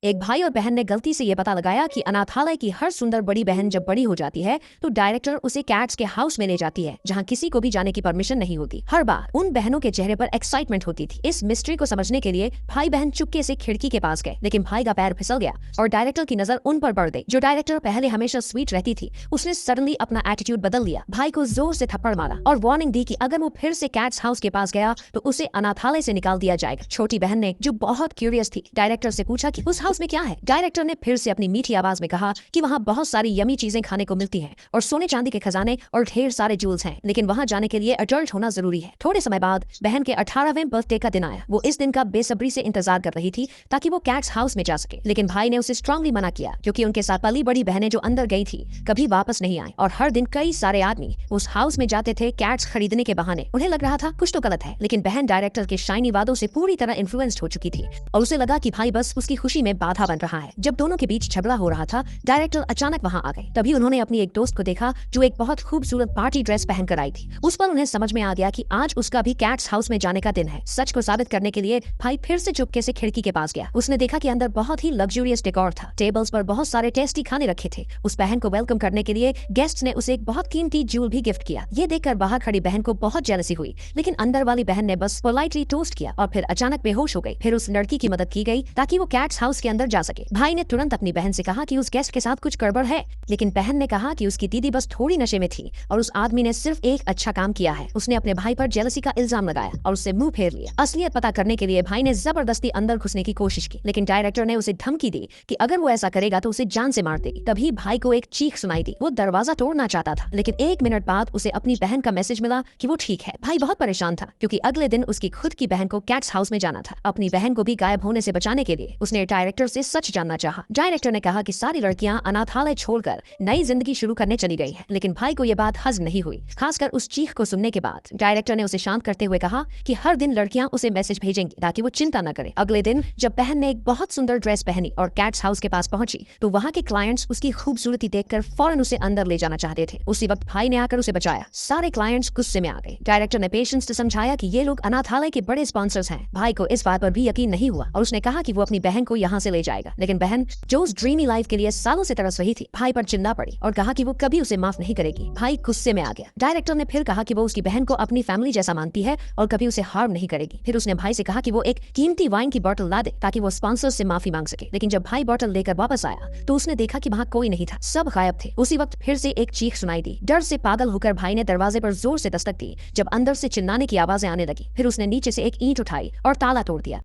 एक भाई और बहन ने गलती से ये पता लगाया कि अनाथालय की हर सुंदर बड़ी बहन जब बड़ी हो जाती है तो डायरेक्टर उसे कैट्स के हाउस में ले जाती है जहाँ किसी को भी जाने की परमिशन नहीं होती। हर बार उन बहनों के चेहरे पर एक्साइटमेंट होती थी। इस मिस्ट्री को समझने के लिए भाई बहन चुपके से खिड़की के पास गए, लेकिन भाई का पैर फिसल गया और डायरेक्टर की नजर उन पर पड़ गई। जो डायरेक्टर पहले हमेशा स्वीट रहती थी, उसने सडनली अपना एटीट्यूड बदल लिया, भाई को जोर से थप्पड़ मारा और वार्निंग दी कि अगर वो फिर से कैट्स हाउस के पास गया तो उसे अनाथालय से निकाल दिया जाएगा। छोटी बहन ने, जो बहुत क्यूरियस थी, डायरेक्टर से पूछा कि उस हाउस में क्या है। डायरेक्टर ने फिर से अपनी मीठी आवाज में कहा कि वहाँ बहुत सारी यमी चीजें खाने को मिलती हैं और सोने चांदी के खजाने और ढेर सारे जूल्स हैं, लेकिन वहाँ जाने के लिए अडल्ट होना जरूरी है। थोड़े समय बाद बहन के 18वें बर्थडे का दिन आया। वो इस दिन का बेसब्री से इंतजार कर रही थी ताकि वो कैट्स हाउस में जा सके, लेकिन भाई ने उसे स्ट्रांगली मना किया क्योंकि उनके साथ पली बड़ी बहनें जो अंदर गई थी कभी वापस नहीं आई और हर दिन कई सारे आदमी उस हाउस में जाते थे कैट्स खरीदने के बहाने। उन्हें लग रहा था कुछ तो गलत है, लेकिन बहन डायरेक्टर के शाइनी वादों से पूरी तरह इन्फ्लुएंस्ड हो चुकी थी और उसे लगा कि भाई बस उसकी खुशी में बाधा बन रहा है। जब दोनों के बीच झगड़ा हो रहा था, डायरेक्टर अचानक वहां आ गए। तभी उन्होंने अपनी एक दोस्त को देखा जो एक बहुत खूबसूरत पार्टी ड्रेस पहनकर आई थी। उस पर उन्हें समझ में आ गया कि आज उसका भी कैट्स हाउस में जाने का दिन है। सच को साबित करने के लिए भाई फिर से चुपके से खिड़की के पास गया। उसने देखा कि अंदर बहुत ही लग्जूरियस डेकोर था। टेबल्स पर बहुत सारे टेस्टी खाने रखे थे। उस बहन को वेलकम करने के लिए गेस्ट ने उसे एक बहुत कीमती जूल भी गिफ्ट किया। ये देखकर बाहर खड़ी बहन को बहुत जेलसी हुई, लेकिन अंदर वाली बहन ने बस पोलाइटली टोस्ट किया और फिर अचानक बेहोश हो गई। फिर उस लड़की की मदद की गई ताकि वो कैट्स हाउस के अंदर जा सके। भाई ने तुरंत अपनी बहन से कहा कि उस गेस्ट के साथ कुछ गड़बड़ है, लेकिन बहन ने कहा कि उसकी दीदी बस थोड़ी नशे में थी और उस आदमी ने सिर्फ एक अच्छा काम किया है। उसने अपने भाई पर जेलसी का इल्जाम लगाया और उससे मुंह फेर लिया। असलियत पता करने के लिए भाई ने जबरदस्ती अंदर घुसने की कोशिश की, लेकिन डायरेक्टर ने उसे धमकी दी कि अगर वो ऐसा करेगा तो उसे जान से मार देगी। तभी भाई को एक चीख सुनाई दी। वो दरवाजा तोड़ना चाहता था, लेकिन 1 मिनट बाद उसे अपनी बहन का मैसेज मिला कि वो ठीक है। भाई बहुत परेशान था क्योंकि अगले दिन उसकी खुद की बहन को कैट्स हाउस में जाना था। अपनी बहन को भी गायब होने से बचाने के लिए उसने डायरेक्टर से सच जानना चाहा। डायरेक्टर ने कहा कि सारी लड़कियां अनाथालय छोड़कर नई जिंदगी शुरू करने चली गई है, लेकिन भाई को यह बात हजम नहीं हुई, खासकर उस चीख को सुनने के बाद। डायरेक्टर ने उसे शांत करते हुए कहा कि हर दिन लड़कियां उसे मैसेज भेजेंगी ताकि वो चिंता न करे। अगले दिन जब बहन ने एक बहुत सुंदर ड्रेस पहनी और कैट्स हाउस के पास पहुंची तो वहाँ के क्लाइंट्स उसकी खूबसूरती देखकर फौरन उसे अंदर ले जाना चाहते थे। उसी वक्त भाई ने आकर उसे बचाया। सारे क्लाइंट्स गुस्से में आ गए। डायरेक्टर ने पेशेंस से समझाया कि ये लोग अनाथालय के बड़े स्पॉन्सर्स हैं। भाई को इस बात पर भी यकीन नहीं हुआ और उसने कहा कि वो अपनी बहन को यहाँ से ले जाएगा, लेकिन बहन जो उस ड्रीमी लाइफ के लिए सालों से तरस रही थी, भाई पर चिल्ला पड़ी और कहा कि वो कभी उसे माफ नहीं करेगी। भाई गुस्से में आ गया। डायरेक्टर ने फिर कहा कि वो उसकी बहन को अपनी फैमिली जैसा मानती है और कभी उसे हार्म नहीं करेगी। फिर उसने भाई से कहा कि वो एक कीमती वाइन की बोतल ला दे ताकि वो स्पॉन्सर से माफी मांग सके, लेकिन जब भाई बोतल लेकर वापस आया तो उसने देखा कि वहाँ कोई नहीं था, सब गायब थे। उसी वक्त फिर से एक चीख सुनाई दी। डर से पागल होकर भाई ने दरवाजे पर जोर से दस्तक दी। जब अंदर से चिल्लाने की आवाजें आने लगी, फिर उसने नीचे से एक ईंट उठाई और ताला तोड़ दिया।